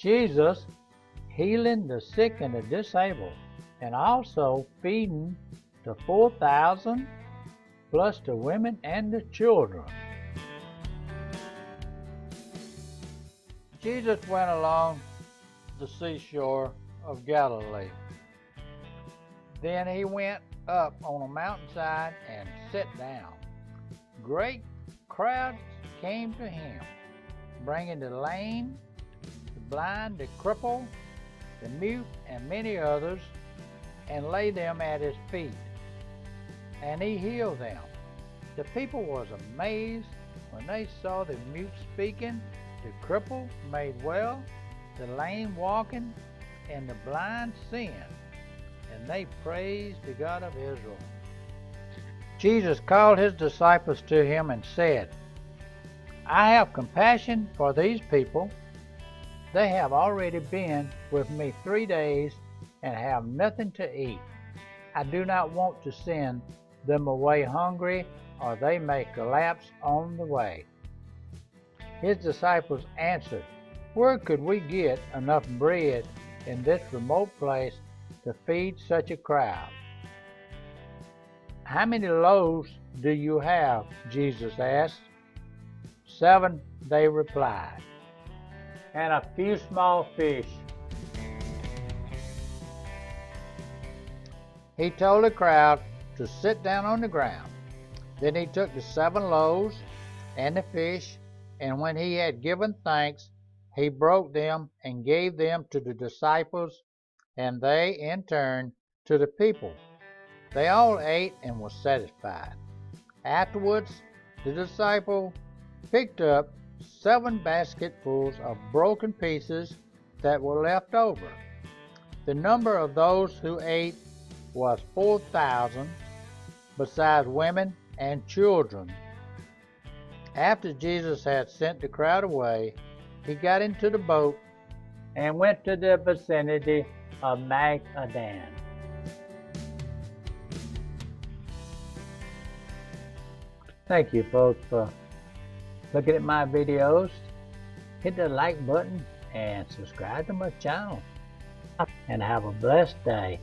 Jesus healing the sick and the disabled, and also feeding the 4,000 plus the women and the children. Jesus went along the seashore of Galilee. Then he went up on a mountainside and sat down. Great crowds came to him, bringing the lame, the blind, the crippled, the mute, and many others, and laid them at his feet. And he healed them. The people was amazed when they saw the mute speaking, the crippled made well, the lame walking, and the blind seeing. And they praised the God of Israel. Jesus called his disciples to him and said, I have compassion for these people. They have already been with me 3 days and have nothing to eat. I do not want to send them away hungry, or they may collapse on the way. His disciples answered, Where could we get enough bread in this remote place to feed such a crowd? How many loaves do you have? Jesus asked. 7, they replied, and a few small fish. He told the crowd to sit down on the ground. Then he took the 7 loaves and the fish, and when he had given thanks, he broke them and gave them to the disciples, and they in turn to the people. They all ate and were satisfied. Afterwards, the disciple picked up 7 basketfuls of broken pieces that were left over. The number of those who ate was 4,000, besides women and children. After Jesus had sent the crowd away, he got into the boat and went to the vicinity of Magdala. Thank you, folks, for looking at my videos. Hit the like button and subscribe to my channel. And have a blessed day.